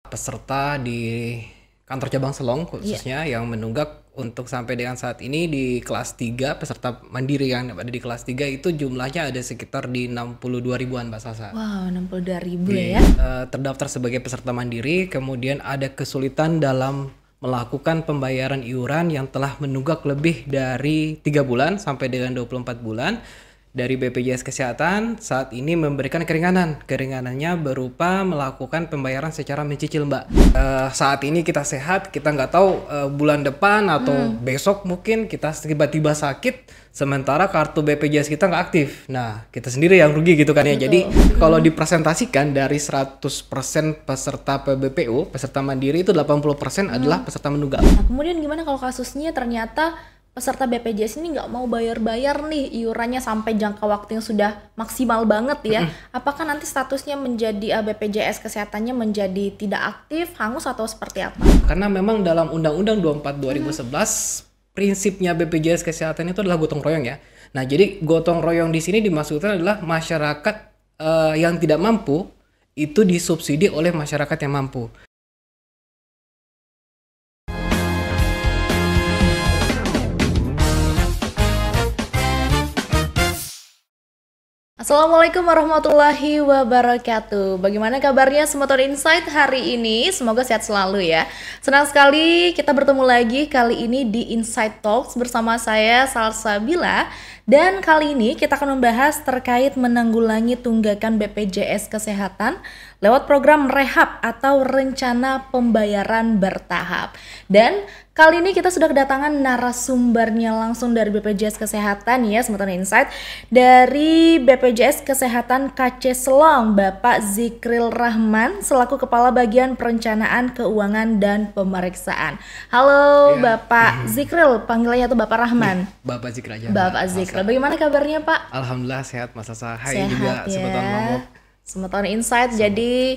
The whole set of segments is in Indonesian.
peserta di kantor cabang Selong khususnya yang menunggak untuk sampai dengan saat ini di kelas 3 peserta mandiri yang ada di kelas 3 itu jumlahnya ada sekitar di 62 ribuan Mbak Sasa. Wow, 62.000 ya. Terdaftar sebagai peserta mandiri, kemudian ada kesulitan dalam melakukan pembayaran iuran yang telah menunggak lebih dari 3 bulan sampai dengan 24 bulan. Dari BPJS Kesehatan saat ini memberikan keringanan. Keringanannya berupa melakukan pembayaran secara mencicil, Mbak. Saat ini kita sehat, kita nggak tahu bulan depan atau besok mungkin kita tiba-tiba sakit, sementara kartu BPJS kita nggak aktif. Nah, kita sendiri yang rugi gitu kan ya. Betul. Jadi kalau dipresentasikan dari 100% peserta PBPU, peserta mandiri itu 80% adalah peserta menunggak. Nah, kemudian gimana kalau kasusnya ternyata peserta BPJS ini nggak mau bayar-bayar nih iurannya sampai jangka waktu yang sudah maksimal banget ya. Apakah nanti statusnya menjadi BPJS kesehatannya menjadi tidak aktif, hangus atau seperti apa? Karena memang dalam Undang-Undang 24 2011 prinsipnya BPJS Kesehatan itu adalah gotong royong ya. Nah, jadi gotong royong di sini dimaksudkan adalah masyarakat yang tidak mampu itu disubsidi oleh masyarakat yang mampu. Assalamualaikum warahmatullahi wabarakatuh. Bagaimana kabarnya Semotor Insight hari ini? Semoga sehat selalu ya. Senang sekali kita bertemu lagi kali ini di Insight Talks bersama saya Salsabila. Dan kali ini kita akan membahas terkait menanggulangi tunggakan BPJS Kesehatan lewat program rehab atau rencana pembayaran bertahap. Dan kali ini kita sudah kedatangan narasumbernya langsung dari BPJS Kesehatan ya, Semotor Insight. Dari BPJS Kesehatan KC Selong, Bapak Zikril Rahman selaku Kepala Bagian Perencanaan Keuangan dan Pemeriksaan. Halo Ya. Bapak Zikril, panggilannya tuh Bapak Rahman. Bapak Zikra aja. Bapak Zikril, bagaimana kabarnya Pak? Alhamdulillah sehat Mas Sasa. Hai Sehat juga ya. Semotor Momok. Semotor Insight. Jadi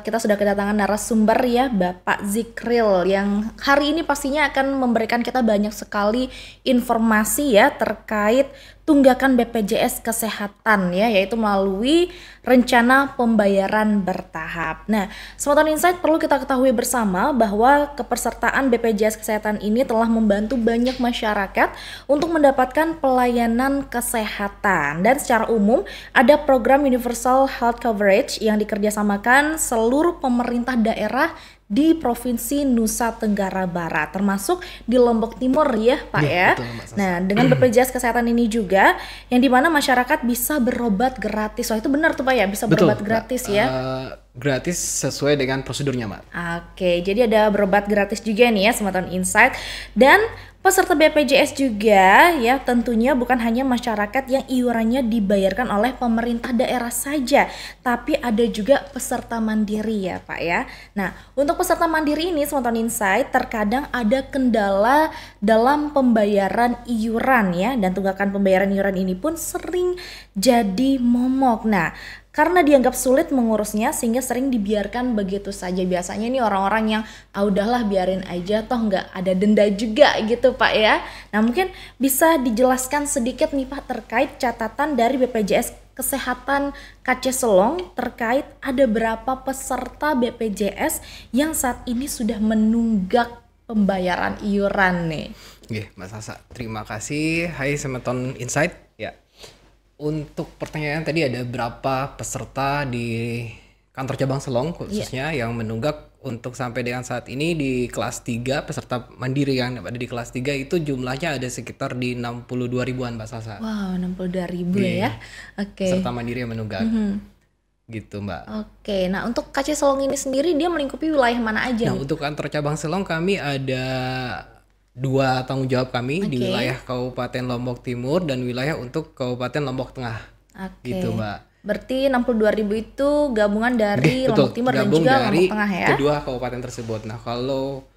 kita sudah kedatangan narasumber ya, Bapak Zikril, yang hari ini pastinya akan memberikan kita banyak sekali informasi ya terkait tunggakan BPJS Kesehatan ya, yaitu melalui rencana pembayaran bertahap. Nah, Semotor Insight perlu kita ketahui bersama bahwa kepesertaan BPJS Kesehatan ini telah membantu banyak masyarakat untuk mendapatkan pelayanan kesehatan, dan secara umum ada program Universal Health Coverage yang dikerjasamakan seluruh pemerintah daerah di Provinsi Nusa Tenggara Barat, termasuk di Lombok Timur ya Pak ya. Betul, Mbak Sasa. Nah, dengan BPJS Kesehatan ini juga yang dimana masyarakat bisa berobat gratis. Oh, itu benar tuh Pak ya, bisa Betul, berobat Mbak. gratis ya. Gratis sesuai dengan prosedurnya, Mbak. Oke, jadi ada berobat gratis juga nih ya, Semotor Insight. Dan peserta BPJS juga ya, tentunya bukan hanya masyarakat yang iurannya dibayarkan oleh pemerintah daerah saja, tapi ada juga peserta mandiri ya Pak ya. Nah, untuk peserta mandiri ini, Semotor Insight, terkadang ada kendala dalam pembayaran iuran ya, dan tunggakan pembayaran iuran ini pun sering jadi momok. Nah, karena dianggap sulit mengurusnya sehingga sering dibiarkan begitu saja. Biasanya ini orang-orang yang udahlah biarin aja, toh nggak ada denda juga gitu Pak ya. Nah, mungkin bisa dijelaskan sedikit nih Pak terkait catatan dari BPJS Kesehatan KC Selong terkait ada berapa peserta BPJS yang saat ini sudah menunggak pembayaran iuran nih. Oke, Mas Sasa. Terima kasih. Hai Semotor Insight. Ya. Untuk pertanyaan tadi ada berapa peserta di kantor cabang Selong khususnya yang menunggak untuk sampai dengan saat ini di kelas 3 peserta mandiri yang ada di kelas 3 itu jumlahnya ada sekitar di 62 ribuan Mbak Sasa. Wow, 62.000 ya. Oke. Peserta mandiri yang menunggak. Gitu, Mbak. Oke, nah untuk KC Selong ini sendiri dia melingkupi wilayah mana aja Nah, nih? untuk kantor cabang Selong kami ada dua tanggung jawab kami di Oke. wilayah Kabupaten Lombok Timur dan wilayah untuk Kabupaten Lombok Tengah. Oke. Gitu, Mbak. Berarti 62.000 itu gabungan dari Oke, Lombok Timur dan gabung juga dari Lombok Tengah ya. kedua kabupaten tersebut. Nah, kalau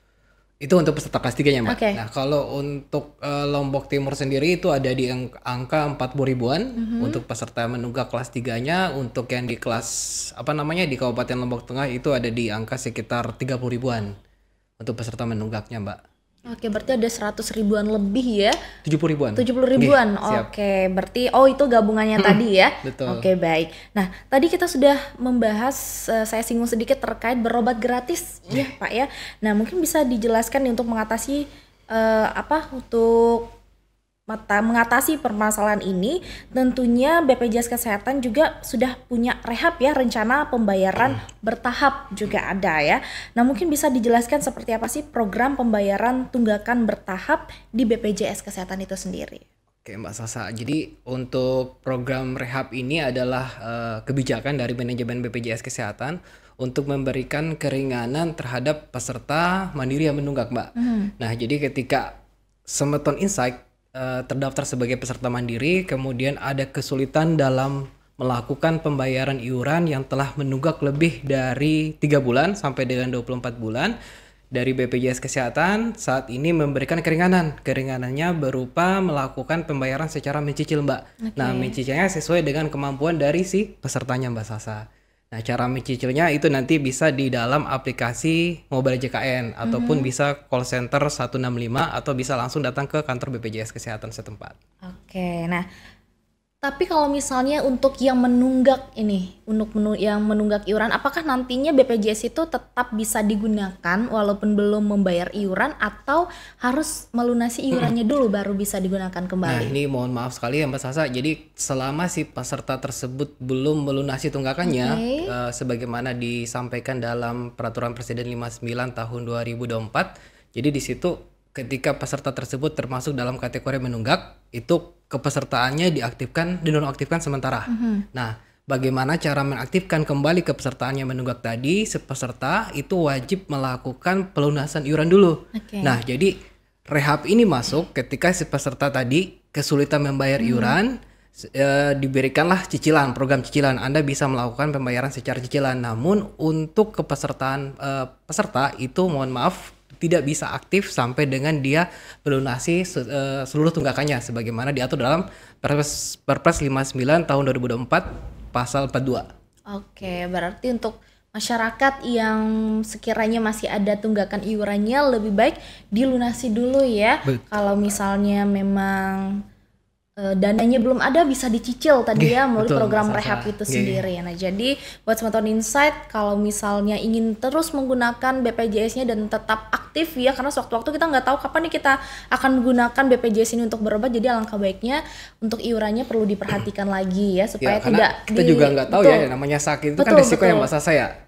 itu untuk peserta kelas 3-nya, Mbak. Oke. Nah, kalau untuk Lombok Timur sendiri itu ada di angka 40 ribuan untuk peserta menunggak kelas 3-nya. Untuk yang di kelas di Kabupaten Lombok Tengah itu ada di angka sekitar 30 ribuan untuk peserta menunggaknya, Mbak. Oke, berarti ada 100 ribuan lebih ya? 70 ribuan. 70 ribuan. Nggih, siap. Oke, berarti itu gabungannya tadi ya. Betul. Oke, baik. Nah, tadi kita sudah membahas, saya singgung sedikit terkait berobat gratis ya, Pak ya. Nah, mungkin bisa dijelaskan nih untuk mengatasi untuk mengatasi permasalahan ini. Tentunya BPJS Kesehatan juga sudah punya rehab ya, rencana pembayaran bertahap juga ada ya. Nah, mungkin bisa dijelaskan seperti apa sih program pembayaran tunggakan bertahap di BPJS Kesehatan itu sendiri? Oke Mbak Sasa, jadi untuk program rehab ini adalah kebijakan dari manajemen BPJS Kesehatan untuk memberikan keringanan terhadap peserta mandiri yang menunggak, Mbak. Nah, jadi ketika Semeton Insight terdaftar sebagai peserta mandiri, kemudian ada kesulitan dalam melakukan pembayaran iuran yang telah menunggak lebih dari 3 bulan sampai dengan 24 bulan, dari BPJS Kesehatan saat ini memberikan keringanan. Keringanannya berupa melakukan pembayaran secara mencicil, Mbak. Nah, mencicilnya sesuai dengan kemampuan dari si pesertanya, Mbak Sasa. Nah, cara mencicilnya itu nanti bisa di dalam aplikasi Mobile JKN ataupun bisa call center 165 atau bisa langsung datang ke kantor BPJS Kesehatan setempat. Oke, nah tapi kalau misalnya untuk yang menunggak ini, yang menunggak iuran, apakah nantinya BPJS itu tetap bisa digunakan walaupun belum membayar iuran atau harus melunasi iurannya dulu baru bisa digunakan kembali? Nah, ini mohon maaf sekali ya Mbak Sasa. Jadi selama si peserta tersebut belum melunasi tunggakannya, sebagaimana disampaikan dalam Peraturan Presiden 59 tahun 2024, jadi di situ ketika peserta tersebut termasuk dalam kategori menunggak, itu kepesertaannya dinonaktifkan sementara. Nah, bagaimana cara mengaktifkan kembali kepesertaannya menunggak tadi? Si peserta itu wajib melakukan pelunasan iuran dulu. Nah, jadi rehab ini masuk ketika si peserta tadi kesulitan membayar iuran, diberikanlah cicilan, program cicilan. Anda bisa melakukan pembayaran secara cicilan. Namun untuk kepesertaan peserta itu mohon maaf tidak bisa aktif sampai dengan dia melunasi seluruh tunggakannya sebagaimana diatur dalam Perpres 59 tahun 2024 pasal 42. Oke, berarti untuk masyarakat yang sekiranya masih ada tunggakan iurannya lebih baik dilunasi dulu ya. Kalau misalnya memang dananya belum ada bisa dicicil tadi ya melalui program rehab itu sendiri. Nah, jadi buat Semeton Insight kalau misalnya ingin terus menggunakan BPJS-nya dan tetap aktif ya, karena sewaktu-waktu kita nggak tahu kapan nih kita akan menggunakan BPJS ini untuk berobat, jadi alangkah baiknya untuk iurannya perlu diperhatikan lagi ya supaya kita juga nggak tahu ya namanya sakit itu kan risiko yang masa saya.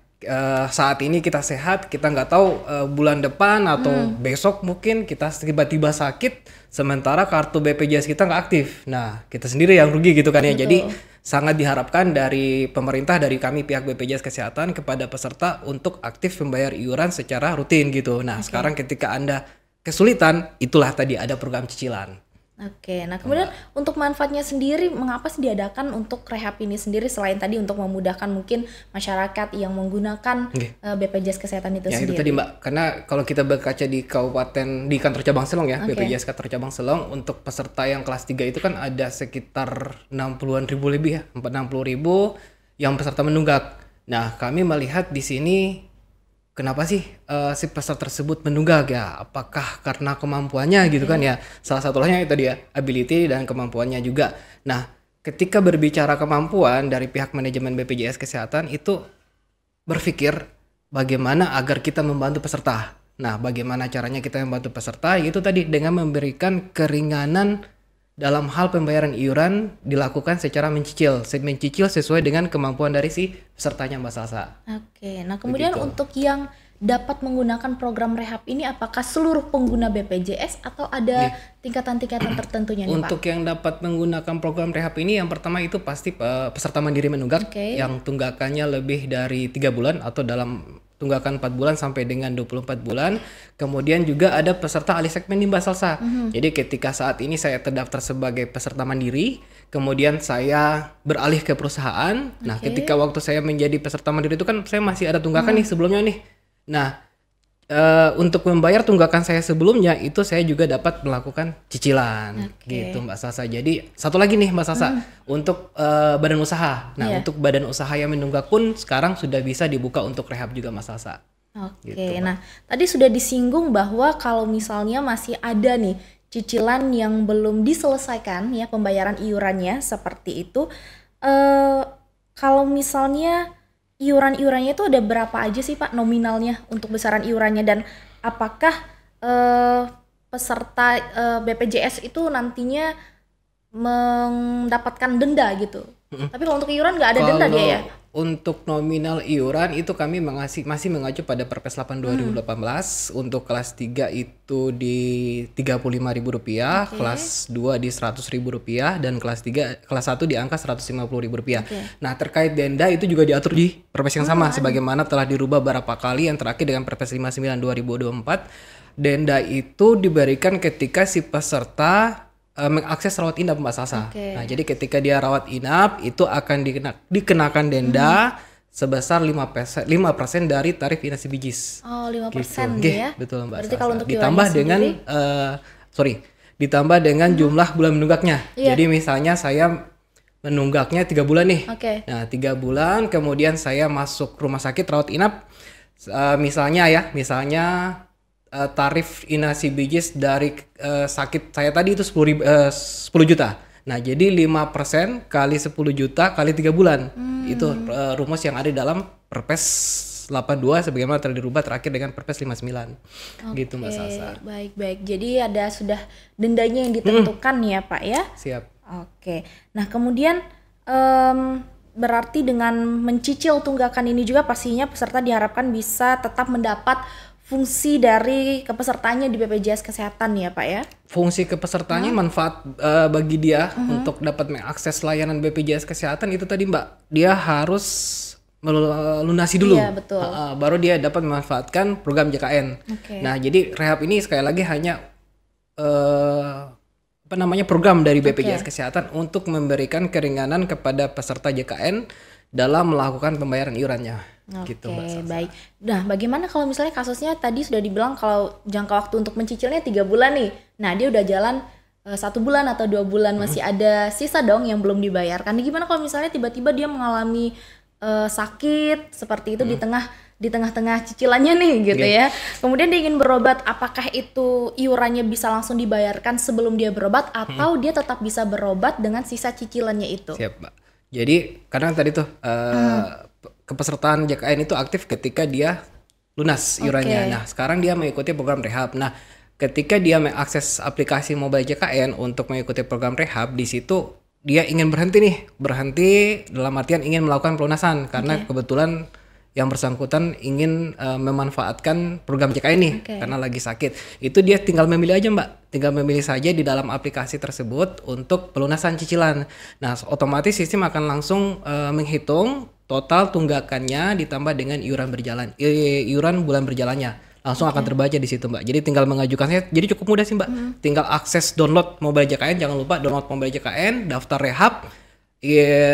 Saat ini kita sehat, kita nggak tahu bulan depan atau besok mungkin kita tiba-tiba sakit sementara kartu BPJS kita nggak aktif. Nah, kita sendiri yang rugi gitu kan ya. Jadi sangat diharapkan dari pemerintah, dari kami pihak BPJS Kesehatan kepada peserta untuk aktif membayar iuran secara rutin gitu. Nah, sekarang ketika Anda kesulitan, itulah tadi ada program cicilan. Oke, nah kemudian untuk manfaatnya sendiri, mengapa sih diadakan untuk rehab ini sendiri selain tadi untuk memudahkan mungkin masyarakat yang menggunakan BPJS Kesehatan itu sendiri? Ya itu tadi Mbak, karena kalau kita berkaca di kabupaten, di kantor cabang Selong ya, BPJS kantor cabang Selong, untuk peserta yang kelas 3 itu kan ada sekitar 60-an ribu lebih ya, 60 ribu yang peserta menunggak. Nah, kami melihat di sini kenapa sih si peserta tersebut menunggak ya? Apakah karena kemampuannya gitu kan ya? Salah satunya itu dia, ability dan kemampuannya juga. Nah, ketika berbicara kemampuan dari pihak manajemen BPJS Kesehatan itu berpikir bagaimana agar kita membantu peserta. Nah, bagaimana caranya kita membantu peserta? Itu tadi dengan memberikan keringanan dalam hal pembayaran iuran dilakukan secara mencicil sesuai dengan kemampuan dari si pesertanya Mbak Salsa. Oke, nah kemudian untuk yang dapat menggunakan program rehab ini apakah seluruh pengguna BPJS atau ada tingkatan-tingkatan tertentunya nih Pak? Untuk yang dapat menggunakan program rehab ini yang pertama itu pasti peserta mandiri menunggak yang tunggakannya lebih dari 3 bulan atau dalam tunggakan 4 bulan sampai dengan 24 bulan. Kemudian juga ada peserta alih segmen Mbak Salsa. Jadi ketika saat ini saya terdaftar sebagai peserta mandiri, kemudian saya beralih ke perusahaan. Nah, ketika waktu saya menjadi peserta mandiri itu kan saya masih ada tunggakan nih sebelumnya nih. Nah, untuk membayar tunggakan saya sebelumnya itu saya juga dapat melakukan cicilan gitu Mbak Salsa. Jadi satu lagi nih Mbak Salsa untuk badan usaha. Nah, untuk badan usaha yang menunggak pun sekarang sudah bisa dibuka untuk rehab juga Mbak Salsa. Oke, gitu, Mbak. nah tadi sudah disinggung bahwa kalau misalnya masih ada nih cicilan yang belum diselesaikan ya pembayaran iurannya seperti itu, eh kalau misalnya iuran-iurannya itu ada berapa aja sih Pak nominalnya untuk besaran iurannya dan apakah eh peserta BPJS itu nantinya mendapatkan denda gitu? Tapi kalau untuk iuran nggak ada denda dia ya? Untuk nominal iuran itu kami masih mengacu pada Perpres 8 2018. Untuk kelas 3 itu di Rp35.000, kelas 2 di Rp100.000 dan kelas 1 di angka Rp150.000. Nah, terkait denda itu juga diatur di Perpres yang sama sebagaimana telah dirubah beberapa kali, yang terakhir dengan Perpres 59 2024. Denda itu diberikan ketika si peserta mengakses rawat inap, Mbak Sasa. Nah, jadi ketika dia rawat inap itu akan dikenakan denda sebesar 5% dari tarif inasi bijis. Oh, 5% Gitu. ya. Betul, Mbak Berarti Sasa. kalau untuk Ditambah iurannya dengan ditambah dengan jumlah bulan menunggaknya. Jadi misalnya saya menunggaknya 3 bulan nih. Nah, 3 bulan kemudian saya masuk rumah sakit rawat inap, misalnya tarif inasi bijis dari sakit saya tadi itu 10 juta. Nah, jadi 5% kali 10 juta kali 3 bulan. Itu rumus yang ada dalam Perpres 82 sebagaimana telah dirubah terakhir dengan Perpres 59. Gitu, Mbak Sasa. Baik. Jadi sudah dendanya yang ditentukan ya, Pak ya? Siap. Oke. Nah, kemudian berarti dengan mencicil tunggakan ini juga pastinya peserta diharapkan bisa tetap mendapat fungsi dari kepesertaannya di BPJS Kesehatan ya Pak ya? Fungsi kepesertaannya manfaat bagi dia untuk dapat mengakses layanan BPJS Kesehatan itu tadi, Mbak. Dia harus melunasi dulu. Iya, betul. Baru dia dapat memanfaatkan program JKN. Nah, jadi rehab ini sekali lagi hanya program dari BPJS Kesehatan untuk memberikan keringanan kepada peserta JKN dalam melakukan pembayaran iurannya. Gitu, Mbak Sasa. Baik. Nah, bagaimana kalau misalnya kasusnya tadi sudah dibilang kalau jangka waktu untuk mencicilnya 3 bulan nih. Nah, dia udah jalan 1 bulan atau 2 bulan masih ada sisa dong yang belum dibayarkan. Gimana kalau misalnya tiba-tiba dia mengalami sakit seperti itu di tengah-tengah cicilannya nih gitu ya. Kemudian dia ingin berobat, apakah itu iurannya bisa langsung dibayarkan sebelum dia berobat atau dia tetap bisa berobat dengan sisa cicilannya itu? Siap, Mbak. Jadi kadang tadi tuh kepesertaan JKN itu aktif ketika dia lunas iurannya. Nah, sekarang dia mengikuti program rehab. Nah, ketika dia mengakses aplikasi mobile JKN untuk mengikuti program rehab, di situ dia ingin berhenti dalam artian ingin melakukan pelunasan karena kebetulan yang bersangkutan ingin memanfaatkan program JKN nih karena lagi sakit. Itu dia tinggal memilih aja, Mbak. Tinggal memilih saja di dalam aplikasi tersebut untuk pelunasan cicilan. Nah, otomatis sistem akan langsung menghitung total tunggakannya ditambah dengan iuran bulan berjalannya. Langsung akan terbaca di situ, Mbak. Jadi tinggal mengajukannya. Jadi cukup mudah sih, Mbak. Tinggal akses download mobile JKN, jangan lupa download mobile JKN, daftar rehab.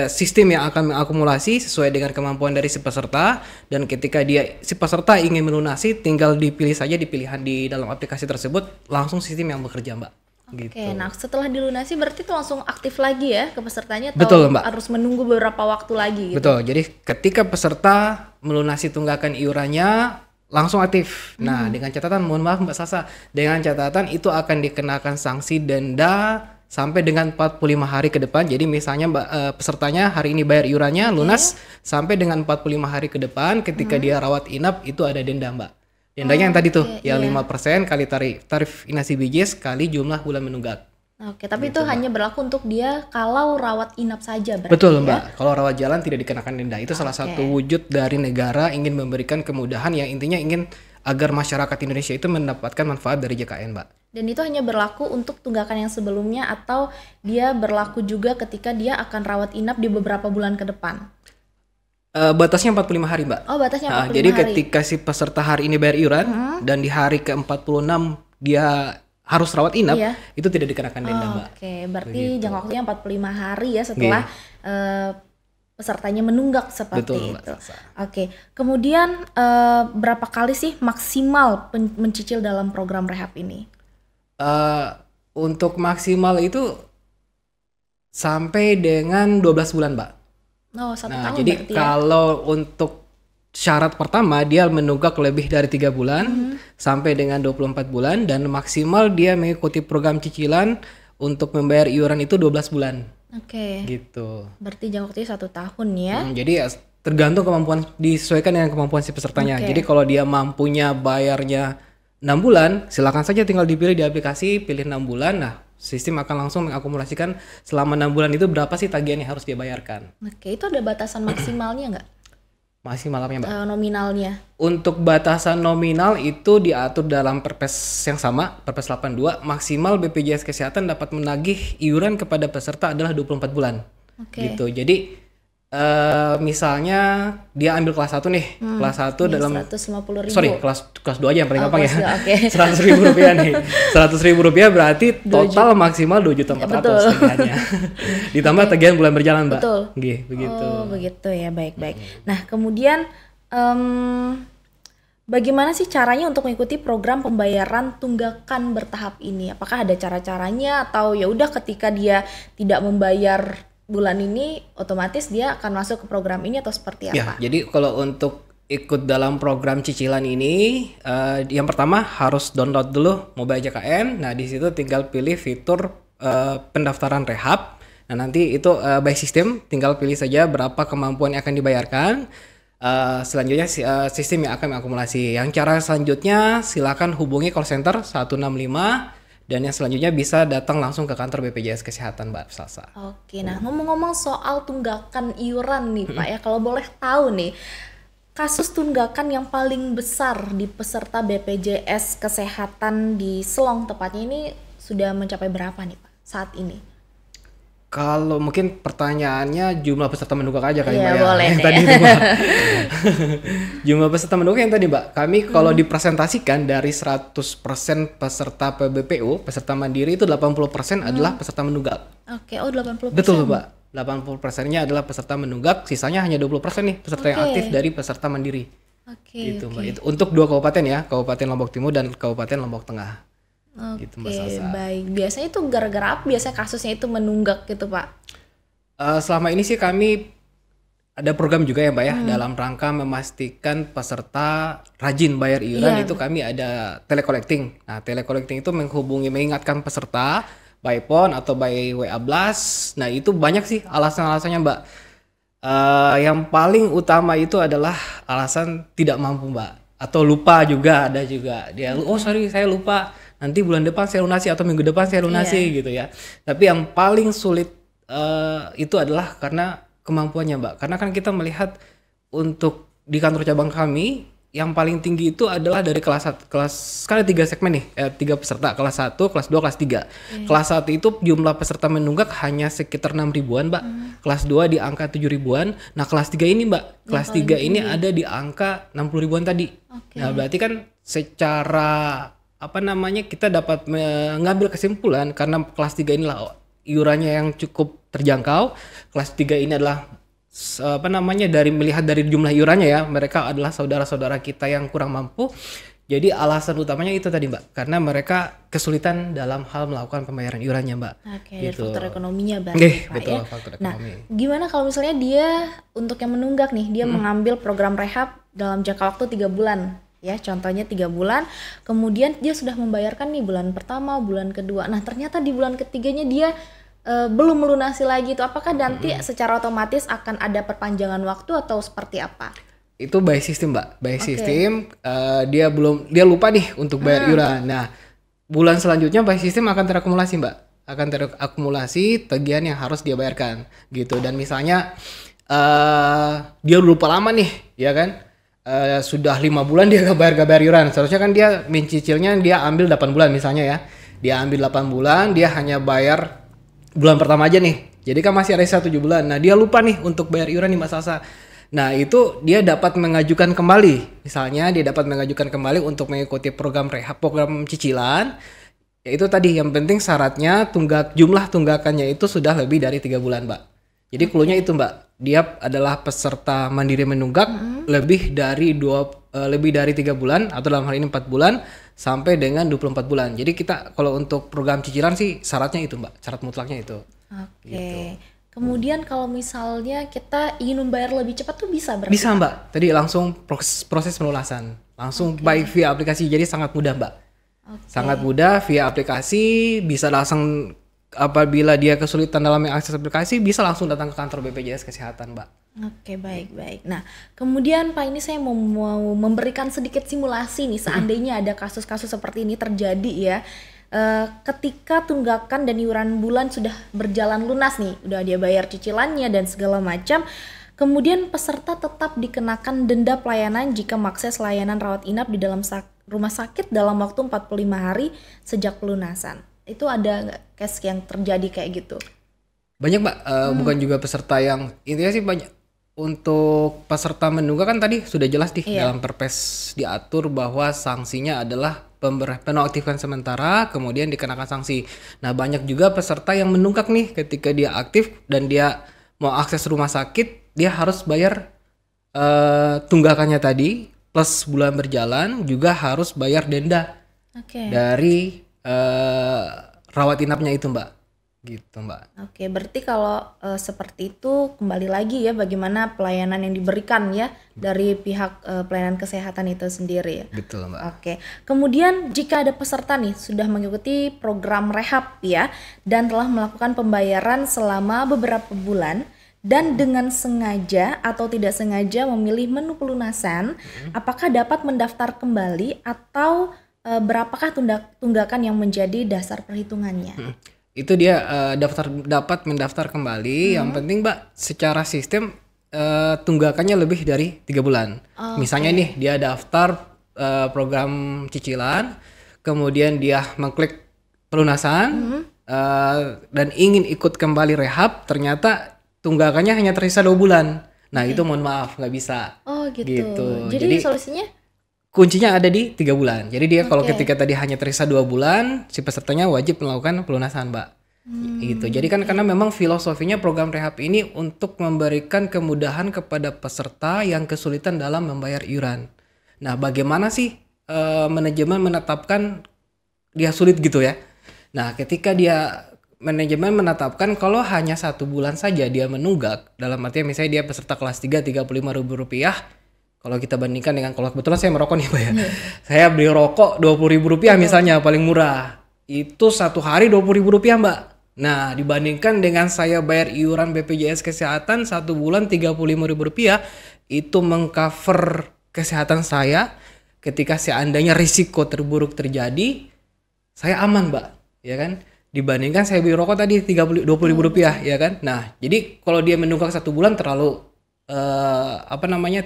Sistem yang akan mengakumulasi sesuai dengan kemampuan dari si peserta, dan ketika si peserta ingin melunasi tinggal dipilih saja di pilihan di dalam aplikasi tersebut, langsung sistem yang bekerja, Mbak. Gitu. Nah setelah dilunasi berarti itu langsung aktif lagi ya ke pesertanya atau betul, Mbak, harus menunggu beberapa waktu lagi gitu? Betul, jadi ketika peserta melunasi tunggakan iurannya langsung aktif. Nah, dengan catatan, mohon maaf Mbak Sasa, dengan catatan itu akan dikenakan sanksi denda sampai dengan 45 hari ke depan. Jadi misalnya pesertanya hari ini bayar iurannya lunas, sampai dengan 45 hari ke depan ketika dia rawat inap itu ada denda, Mbak. Dendanya yang tadi tuh, yang 5% kali tarif inasi bijis kali jumlah bulan menunggak. Tapi gitu, itu hanya berlaku untuk dia kalau rawat inap saja berarti. Betul, Mbak. Kalau rawat jalan tidak dikenakan denda. Itu salah satu wujud dari negara ingin memberikan kemudahan yang intinya ingin agar masyarakat Indonesia itu mendapatkan manfaat dari JKN, Mbak. Dan itu hanya berlaku untuk tunggakan yang sebelumnya atau dia berlaku juga ketika dia akan rawat inap di beberapa bulan ke depan? Batasnya 45 hari, Mbak. Oh, batasnya 45 hari. Jadi ketika si peserta hari ini bayar iuran dan di hari ke-46 dia harus rawat inap, itu tidak dikenakan denda, Mbak. Berarti jangka waktunya 45 hari ya setelah pesertanya menunggak seperti itu. Kemudian berapa kali sih maksimal mencicil dalam program rehab ini? Untuk maksimal itu sampai dengan 12 bulan, Mbak. Oh, 1 tahun jadi berarti kalau untuk syarat pertama dia menunggak lebih dari 3 bulan sampai dengan 24 bulan dan maksimal dia mengikuti program cicilan untuk membayar iuran itu 12 bulan. Oke. Gitu. Berarti jangka waktunya 1 tahun ya. Jadi ya tergantung kemampuan, disesuaikan dengan kemampuan si pesertanya. Oke. Jadi kalau dia mampunya bayarnya 6 bulan, silakan saja tinggal dipilih di aplikasi, pilih 6 bulan. Nah, sistem akan langsung mengakumulasikan selama 6 bulan itu berapa sih tagihan yang harus dia bayarkan. Oke, itu ada batasan maksimalnya nggak? Masih malamnya, Mbak. Nominalnya. Untuk batasan nominal itu diatur dalam Perpres yang sama, Perpres 82, maksimal BPJS Kesehatan dapat menagih iuran kepada peserta adalah 24 bulan. Oke. Gitu. Jadi misalnya dia ambil kelas 1 nih. Kelas 1 dalam 150.000. sorry, kelas 2 aja yang paling gampang ya. kelas 2, oke. 100.000 rupiah nih. 100.000 rupiah berarti total maksimal 2.400.000 tagihannya. Ditambah tagihan bulan berjalan, Mbak. Betul. Begitu. Oh, begitu ya. Baik-baik. Nah, kemudian bagaimana sih caranya untuk mengikuti program pembayaran tunggakan bertahap ini? Apakah ada cara-caranya atau ya udah ketika dia tidak membayar bulan ini otomatis dia akan masuk ke program ini atau seperti Ya, apa? jadi kalau untuk ikut dalam program cicilan ini, yang pertama harus download dulu Mobile JKN. Nah, di situ tinggal pilih fitur pendaftaran rehab. Nah, nanti itu by system, tinggal pilih saja berapa kemampuan yang akan dibayarkan. Selanjutnya sistem yang akan mengakumulasi. Yang cara selanjutnya silakan hubungi call center 165. Dan yang selanjutnya bisa datang langsung ke kantor BPJS Kesehatan, Mbak Salsa. Oke, nah ngomong-ngomong soal tunggakan iuran nih Pak ya, kalau boleh tahu nih, kasus tunggakan yang paling besar di peserta BPJS Kesehatan di Selong tepatnya ini sudah mencapai berapa nih Pak saat ini? Kalau mungkin pertanyaannya jumlah peserta menunggak aja kali, Iya, Mbak ya. boleh Yang deh. tadi itu, Mbak. Jumlah peserta menunggak yang tadi, Mbak. Kami kalau dipresentasikan dari 100% peserta PBPU, peserta mandiri itu 80% adalah peserta menunggak. Oke, oh 80%. Betul, Mbak. 80%-nya adalah peserta menunggak, sisanya hanya 20% nih peserta yang Oke. aktif dari peserta mandiri. Oke, Gitu, oke. Mbak. Itu untuk 2 kabupaten ya, Kabupaten Lombok Timur dan Kabupaten Lombok Tengah. Gitu, Mbak Oke, Salsa. baik. Biasanya itu gara-gara apa biasanya kasusnya itu menunggak gitu Pak? Selama ini sih kami ada program juga ya, Mbak ya, dalam rangka memastikan peserta rajin bayar iuran. Iya. Itu kami ada telecollecting. Nah, telecollecting itu mengingatkan peserta by phone atau by WA Blast. Nah, itu banyak sih alasan-alasannya, Mbak. Yang paling utama itu adalah alasan tidak mampu, Mbak, atau lupa juga ada juga. Dia, oh sorry saya lupa, nanti bulan depan saya lunasi atau minggu depan saya lunasi gitu ya. Tapi yang paling sulit itu adalah karena kemampuannya, Mbak. Karena kan kita melihat untuk di kantor cabang kami yang paling tinggi itu adalah dari kelas kan ada 3 segmen nih, 3 peserta, kelas 1, kelas 2, kelas 3. Kelas 1 itu jumlah peserta menunggak hanya sekitar 6 ribuan, Mbak. Kelas 2 di angka 7 ribuan. Nah, kelas 3 ini, Mbak, kelas 3 ini ada di angka 60 ribuan tadi. Oke. Nah, berarti kan secara kita dapat mengambil kesimpulan karena kelas 3 inilah iurannya yang cukup terjangkau. Kelas 3 ini adalah melihat dari jumlah iurannya ya, mereka adalah saudara-saudara kita yang kurang mampu. Jadi alasan utamanya itu tadi, Mbak, karena mereka kesulitan dalam hal melakukan pembayaran iurannya, Mbak. Oke, dari faktor ekonominya berarti Pak betul, ya. faktor Nah, ekonomi. gimana kalau misalnya dia untuk yang menunggak nih, dia mengambil program rehab dalam jangka waktu 3 bulan. Ya, contohnya 3 bulan, kemudian dia sudah membayarkan nih bulan pertama, bulan kedua. Nah, ternyata di bulan ketiganya dia belum melunasi lagi itu. Apakah nanti secara otomatis akan ada perpanjangan waktu atau seperti apa? Itu by system, Mbak. By system dia lupa nih untuk bayar iuran. Nah, bulan selanjutnya by system akan terakumulasi, Mbak. Akan terakumulasi tagihan yang harus dia bayarkan gitu. Dan misalnya dia lupa lama nih, ya kan? Sudah 5 bulan dia gak bayar iuran. Seharusnya kan dia mencicilnya dia ambil 8 bulan misalnya ya. Dia ambil 8 bulan, dia hanya bayar bulan pertama aja nih. Jadi kan masih ada 7 bulan. Nah, dia lupa nih untuk bayar iuran nih, Mbak Salsa. Nah, itu dia dapat mengajukan kembali. Misalnya dia dapat mengajukan kembali untuk mengikuti program rehab, program cicilan. Yaitu tadi yang penting syaratnya jumlah tunggakannya itu sudah lebih dari 3 bulan, Mbak. Jadi cluenya itu, Mbak. Dia adalah peserta mandiri menunggak lebih dari 3 bulan atau dalam hal ini 4 bulan sampai dengan 24 bulan. Jadi kita kalau untuk program cicilan sih syaratnya itu, Mbak. Syarat mutlaknya itu. Oke. Gitu. Kemudian kalau misalnya kita ingin membayar lebih cepat tuh bisa berarti? Bisa Mbak, tadi langsung proses pelunasan, langsung baik via aplikasi, jadi sangat mudah Mbak. Sangat mudah via aplikasi, bisa langsung apabila dia kesulitan dalam mengakses aplikasi, bisa langsung datang ke kantor BPJS Kesehatan Mbak. Oke, baik. Nah, kemudian Pak, ini saya mau memberikan sedikit simulasi nih, seandainya ada kasus-kasus seperti ini terjadi ya. Ketika tunggakan dan iuran bulan sudah berjalan lunas nih, udah dia bayar cicilannya dan segala macam, kemudian peserta tetap dikenakan denda pelayanan jika mengakses layanan rawat inap di dalam rumah sakit dalam waktu 45 hari sejak pelunasan. Itu ada nggak case yang terjadi kayak gitu? Banyak Mbak, bukan juga peserta yang, intinya sih banyak. Untuk peserta menunggak kan tadi sudah jelas dalam Perpres diatur bahwa sanksinya adalah penonaktifkan sementara, kemudian dikenakan sanksi. Nah, banyak juga peserta yang menunggak nih ketika dia aktif dan dia mau akses rumah sakit, dia harus bayar tunggakannya tadi plus bulan berjalan, juga harus bayar denda dari rawat inapnya itu Mbak. Gitu Mbak. Oke, berarti kalau seperti itu kembali lagi ya bagaimana pelayanan yang diberikan ya dari pihak pelayanan kesehatan itu sendiri ya. Betul Mbak. Oke, kemudian jika ada peserta nih sudah mengikuti program rehab ya dan telah melakukan pembayaran selama beberapa bulan dan dengan sengaja atau tidak sengaja memilih menu pelunasan, apakah dapat mendaftar kembali atau berapakah tunggakan yang menjadi dasar perhitungannya? Itu dia dapat mendaftar kembali. Yang penting Mbak, secara sistem tunggakannya lebih dari 3 bulan. Misalnya nih dia daftar program cicilan, kemudian dia mengklik pelunasan dan ingin ikut kembali rehab, ternyata tunggakannya hanya tersisa 2 bulan. Nah itu mohon maaf nggak bisa. Oh gitu. Jadi solusinya? Kuncinya ada di 3 bulan. Jadi dia kalau ketika tadi hanya tersisa 2 bulan, si pesertanya wajib melakukan pelunasan, Mbak. Gitu. Jadi kan karena memang filosofinya program rehab ini untuk memberikan kemudahan kepada peserta yang kesulitan dalam membayar iuran. Nah, bagaimana sih manajemen menetapkan dia sulit gitu ya? Nah, ketika manajemen menetapkan kalau hanya 1 bulan saja dia menunggak, dalam artinya misalnya dia peserta kelas 3 Rp35.000, kalau kita bandingkan dengan, kalau kebetulan saya merokok nih Pak ya, saya beli rokok Rp20.000 misalnya paling murah, itu 1 hari Rp20.000 Mbak. Nah dibandingkan dengan saya bayar iuran BPJS Kesehatan 1 bulan Rp35.000, itu mengcover kesehatan saya ketika seandainya risiko terburuk terjadi, saya aman Mbak, ya kan? Dibandingkan saya beli rokok tadi Rp20.000, ya kan? Nah jadi kalau dia menunggak 1 bulan terlalu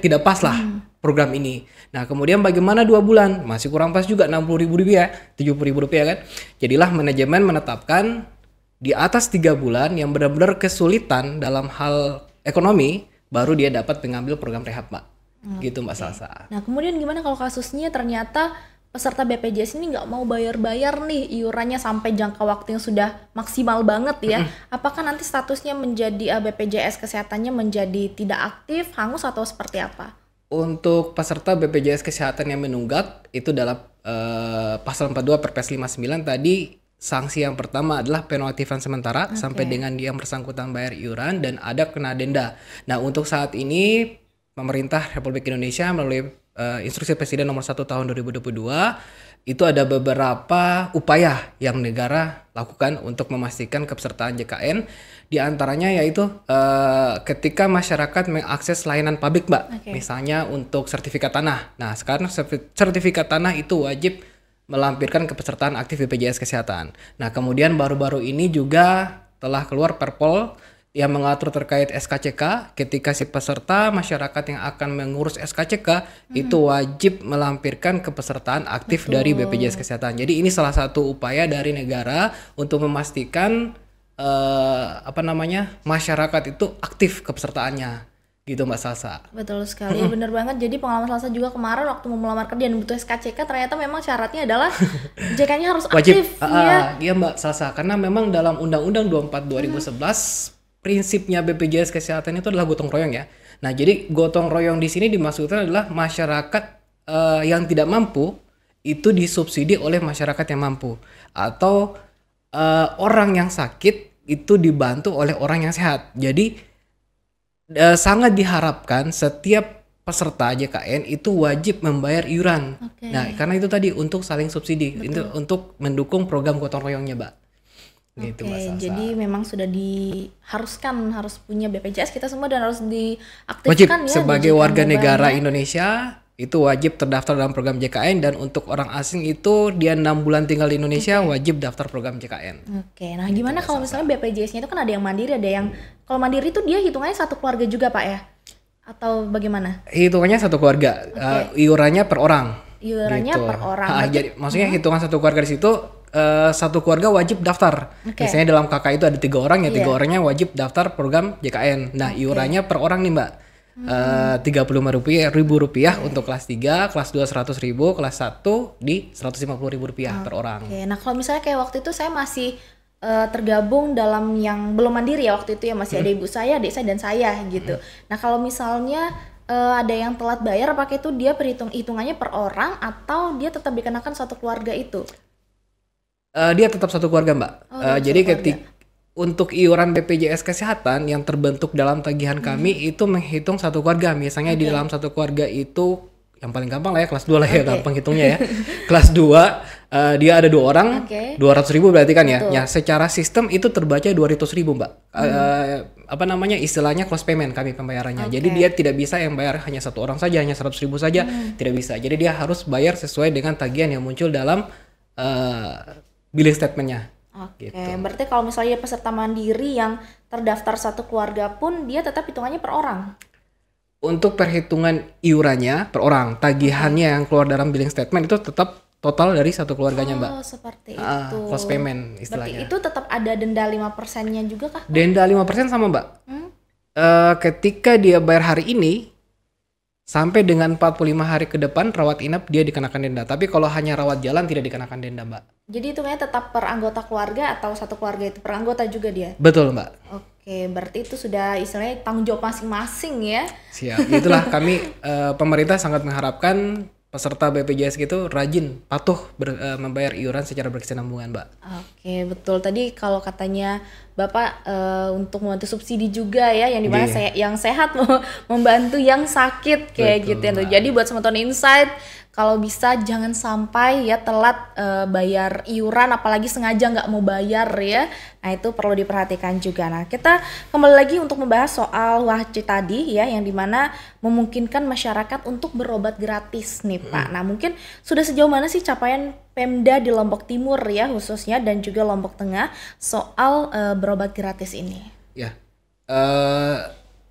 tidak pas lah program ini. Nah kemudian bagaimana 2 bulan? Masih kurang pas juga, Rp60.000, Rp70.000 kan. Jadilah manajemen menetapkan di atas 3 bulan yang benar-benar kesulitan dalam hal ekonomi, baru dia dapat mengambil program rehab Mbak. Gitu Mbak Salsa. Nah kemudian gimana kalau kasusnya ternyata peserta BPJS ini nggak mau bayar-bayar nih iurannya sampai jangka waktu yang sudah maksimal banget ya, apakah nanti statusnya menjadi BPJS Kesehatannya menjadi tidak aktif, hangus atau seperti apa? Untuk peserta BPJS Kesehatan yang menunggak, itu dalam pasal 42 Perpres 59 tadi, sanksi yang pertama adalah penonaktifan sementara sampai dengan dia bersangkutan bayar iuran dan ada kena denda. Nah untuk saat ini pemerintah Republik Indonesia melalui Instruksi Presiden nomor 1 tahun 2022 itu ada beberapa upaya yang negara lakukan untuk memastikan kepesertaan JKN. Di antaranya yaitu ketika masyarakat mengakses layanan publik Mbak, misalnya untuk sertifikat tanah. Nah sekarang sertifikat tanah itu wajib melampirkan kepesertaan aktif BPJS Kesehatan. Nah kemudian baru-baru ini juga telah keluar Perpol yang mengatur terkait SKCK, ketika si peserta masyarakat yang akan mengurus SKCK itu wajib melampirkan kepesertaan aktif dari BPJS Kesehatan. Jadi ini salah satu upaya dari negara untuk memastikan masyarakat itu aktif kepesertaannya. Gitu Mbak Salsa. Betul sekali, bener banget. Jadi pengalaman Salsa juga kemarin waktu mau melamar kerja dan butuh SKCK, ternyata memang syaratnya adalah JK-nya harus wajib. aktif. Iya Mbak Salsa, karena memang dalam Undang-Undang 24 2011 prinsipnya BPJS Kesehatan itu adalah gotong royong ya. Nah, jadi gotong royong di sini dimaksudkan adalah masyarakat yang tidak mampu itu disubsidi oleh masyarakat yang mampu, atau orang yang sakit itu dibantu oleh orang yang sehat. Jadi sangat diharapkan setiap peserta JKN itu wajib membayar iuran. Oke. Nah, karena itu tadi untuk saling subsidi, itu untuk mendukung program gotong royongnya, Mbak. Gitu, Oke, Mbak Salsa. jadi memang sudah harus punya BPJS kita semua dan harus Wajib diaktifkan ya. sebagai digital warga negara mobile-nya. Indonesia itu wajib terdaftar dalam program JKN, dan untuk orang asing itu dia 6 bulan tinggal di Indonesia wajib daftar program JKN. Oke, nah gimana kalau misalnya BPJS-nya itu kan ada yang mandiri, ada yang kalau mandiri itu dia hitungannya satu keluarga juga Pak ya? Atau bagaimana? Hitungannya satu keluarga, iurannya per orang. Iurannya Gitu. per orang. Ha, Berarti- jadi maksudnya hitungan satu keluarga di situ satu keluarga wajib daftar. Oke. Biasanya dalam KK itu ada 3 orang ya, 3 Iya. orangnya wajib daftar program JKN. Nah, iurannya per orang nih, Mbak. Rp35.000 untuk kelas 3, kelas 2 100.000, kelas 1 di Rp150.000 per orang. Oke, nah kalau misalnya kayak waktu itu saya masih tergabung dalam yang belum mandiri ya waktu itu ya, masih ada ibu saya, adik saya dan saya gitu. Nah kalau misalnya ada yang telat bayar, apakah itu dia hitungannya per orang atau dia tetap dikenakan satu keluarga itu? Dia tetap satu keluarga, Mbak. Oh, tetap Jadi satu keluarga. untuk iuran BPJS Kesehatan yang terbentuk dalam tagihan kami itu menghitung satu keluarga. Misalnya di dalam satu keluarga itu yang paling gampang lah ya kelas 2 lah ya, gampang hitungnya ya. Kelas 2 dia ada 2 orang, Oke. 200.000 berarti kan ya. Betul. Ya secara sistem itu terbaca 200.000, Mbak. Apa namanya istilahnya close payment kami pembayarannya. Jadi dia tidak bisa yang bayar hanya satu orang saja, hanya 100.000 saja, tidak bisa. Jadi dia harus bayar sesuai dengan tagihan yang muncul dalam billing statementnya. Oke, Gitu. berarti kalau misalnya peserta mandiri yang terdaftar satu keluarga pun dia tetap hitungannya per orang. Untuk perhitungan iurannya per orang, tagihannya yang keluar dalam billing statement itu tetap total dari satu keluarganya, Mbak. Oh, seperti Ah, itu. close payment Berarti istilahnya. itu tetap ada denda 5%-nya juga kah? Denda 5% sama, Mbak. Ketika dia bayar hari ini sampai dengan 45 hari ke depan rawat inap dia dikenakan denda. Tapi kalau hanya rawat jalan tidak dikenakan denda, Mbak. Jadi hitungannya tetap per anggota keluarga atau satu keluarga itu per anggota juga dia? Betul, Mbak. Oke, berarti itu sudah istilahnya tanggung jawab masing-masing ya. Siap. Itulah kami pemerintah sangat mengharapkan peserta BPJS gitu rajin, patuh membayar iuran secara berkesinambungan, Mbak. Oke, betul. Tadi kalau katanya Bapak untuk membantu subsidi juga ya, yang dimana Iya. yang sehat mau membantu yang sakit kayak Betul, gitu ya. Mbak. Jadi buat teman-teman Insight, kalau bisa jangan sampai ya telat bayar iuran, apalagi sengaja nggak mau bayar ya. Nah itu perlu diperhatikan juga. Nah kita kembali lagi untuk membahas soal WHC tadi ya, yang dimana memungkinkan masyarakat untuk berobat gratis nih Pak. Nah mungkin sudah sejauh mana sih capaian Pemda di Lombok Timur ya khususnya dan juga Lombok Tengah soal berobat gratis ini? Ya,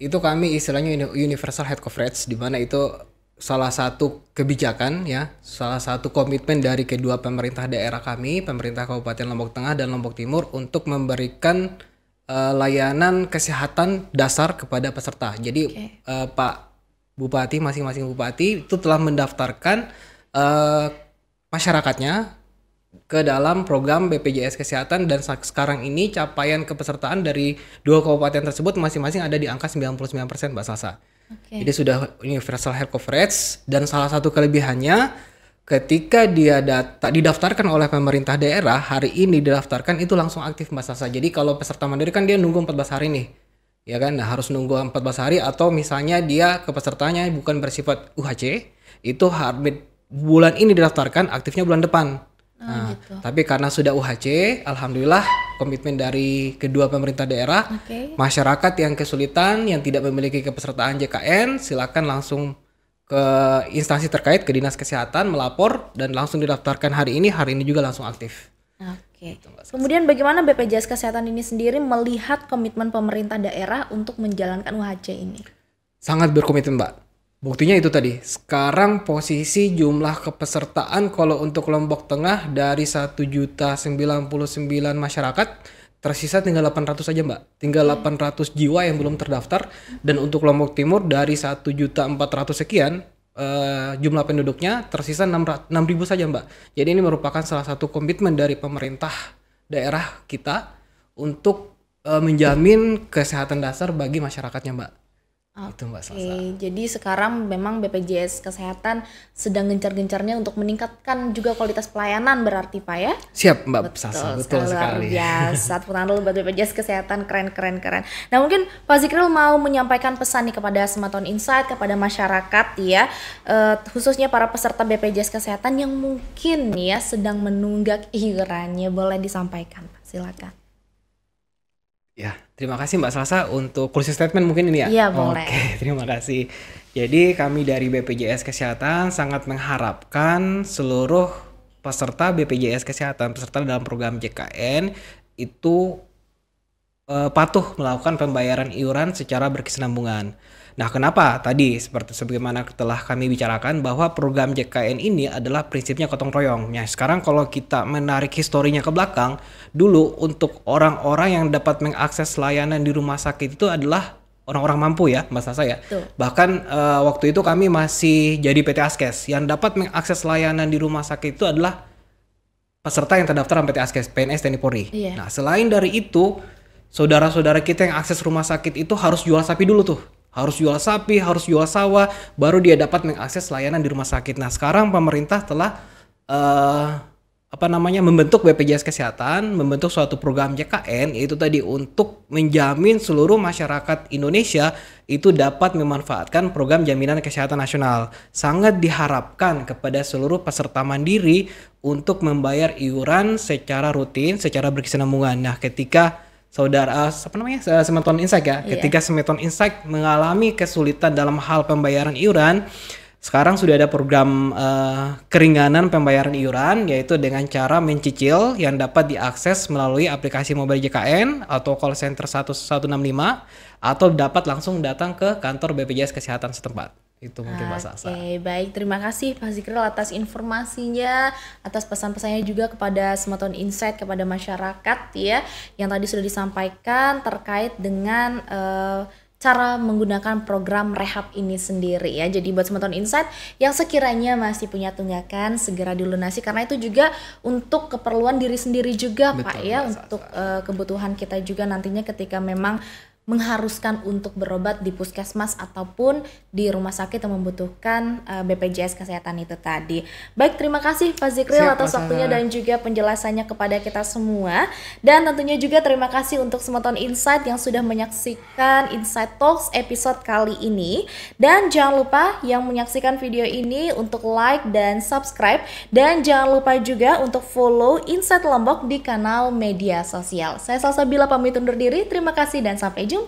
itu kami istilahnya universal health coverage, di mana itu salah satu kebijakan ya, salah satu komitmen dari kedua pemerintah daerah kami, pemerintah Kabupaten Lombok Tengah dan Lombok Timur untuk memberikan layanan kesehatan dasar kepada peserta. Jadi Pak Bupati, masing-masing bupati itu telah mendaftarkan masyarakatnya ke dalam program BPJS Kesehatan, dan sekarang ini capaian kepesertaan dari dua kabupaten tersebut masing-masing ada di angka 99%, Mbak Salsa. Oke. Jadi sudah universal health coverage, dan salah satu kelebihannya ketika dia didaftarkan oleh pemerintah daerah, hari ini didaftarkan itu langsung aktif, Mbak Salsa. Jadi kalau peserta mandiri kan dia nunggu 14 hari nih. Ya kan, nah harus nunggu 14 hari, atau misalnya dia kepesertanya bukan bersifat UHC, itu bulan ini didaftarkan, aktifnya bulan depan. Nah, gitu. tapi karena sudah UHC, alhamdulillah komitmen dari kedua pemerintah daerah, Oke. masyarakat yang kesulitan, yang tidak memiliki kepesertaan JKN, silakan langsung ke instansi terkait, ke Dinas Kesehatan, melapor dan langsung didaftarkan hari ini juga langsung aktif. Oke. Kemudian bagaimana BPJS Kesehatan ini sendiri melihat komitmen pemerintah daerah untuk menjalankan UHC ini? Sangat berkomitmen, Mbak. Buktinya itu tadi, sekarang posisi jumlah kepesertaan kalau untuk Lombok Tengah dari 1.099 masyarakat, tersisa tinggal 800 saja, Mbak. Tinggal 800 jiwa yang belum terdaftar, dan untuk Lombok Timur dari 1.400 sekian jumlah penduduknya tersisa 6.000 saja, Mbak. Jadi ini merupakan salah satu komitmen dari pemerintah daerah kita untuk menjamin kesehatan dasar bagi masyarakatnya, Mbak. Itu Mbak Oke, Salsa. jadi sekarang memang BPJS Kesehatan sedang gencar-gencarnya untuk meningkatkan juga kualitas pelayanan berarti Pak ya? Siap Mbak Salsa, betul Luar sekali. biasa. Tepuk tangan dulu buat BPJS Kesehatan, keren. Nah mungkin Pak Zikril mau menyampaikan pesan nih kepada Sematon Insight, kepada masyarakat ya, khususnya para peserta BPJS Kesehatan yang mungkin nih ya sedang menunggak iurannya, boleh disampaikan Pak, silakan. Ya, terima kasih Mbak Salsa untuk closing statement mungkin ini ya. Iya, boleh. Oke, terima kasih. Jadi kami dari BPJS Kesehatan sangat mengharapkan seluruh peserta BPJS Kesehatan, peserta dalam program JKN itu patuh melakukan pembayaran iuran secara berkesinambungan. Nah, kenapa? Tadi seperti sebagaimana telah kami bicarakan bahwa program JKN ini adalah prinsipnya gotong royong. Nah, sekarang kalau kita menarik historinya ke belakang, dulu untuk orang-orang yang dapat mengakses layanan di rumah sakit itu adalah orang-orang mampu ya, Mas Sasa ya. Betul. Bahkan waktu itu kami masih jadi PT Askes. Yang dapat mengakses layanan di rumah sakit itu adalah peserta yang terdaftar PT Askes, PNS, TNI Polri. Iya. Nah, selain dari itu, saudara-saudara kita yang akses rumah sakit itu harus jual sapi dulu tuh. Harus jual sapi, harus jual sawah, baru dia dapat mengakses layanan di rumah sakit. Nah, sekarang pemerintah telah membentuk BPJS Kesehatan, membentuk suatu program JKN, yaitu tadi untuk menjamin seluruh masyarakat Indonesia itu dapat memanfaatkan program jaminan kesehatan nasional. Sangat diharapkan kepada seluruh peserta mandiri untuk membayar iuran secara rutin, secara berkesinambungan. Nah, ketika Sematon Insight ya. Iya. Ketika Sematon Insight mengalami kesulitan dalam hal pembayaran iuran, sekarang sudah ada program keringanan pembayaran iuran, yaitu dengan cara mencicil yang dapat diakses melalui aplikasi mobile JKN atau call center 1165 atau dapat langsung datang ke kantor BPJS Kesehatan setempat. Itu mungkin Mbak Salsa. Oke, baik. Terima kasih Pak Zikril atas informasinya, atas pesan-pesannya juga kepada Sematon Insight, kepada masyarakat ya, yang tadi sudah disampaikan terkait dengan cara menggunakan program rehab ini sendiri ya. Jadi buat Sematon Insight yang sekiranya masih punya tunggakan, segera dilunasi karena itu juga untuk keperluan diri sendiri juga Pak Betul, ya, Mbak untuk kebutuhan kita juga nantinya ketika memang mengharuskan untuk berobat di puskesmas ataupun di rumah sakit yang membutuhkan BPJS Kesehatan itu tadi. Baik, terima kasih Pak Zikril Siap, atas Mas waktunya Sarah. dan juga penjelasannya kepada kita semua. Dan tentunya juga terima kasih untuk Sematon Insight yang sudah menyaksikan Insight Talks episode kali ini. Dan jangan lupa yang menyaksikan video ini untuk like dan subscribe. Dan jangan lupa juga untuk follow Insight Lombok di kanal media sosial. Saya Salsabila pamit undur diri. Terima kasih dan sampai jumpa.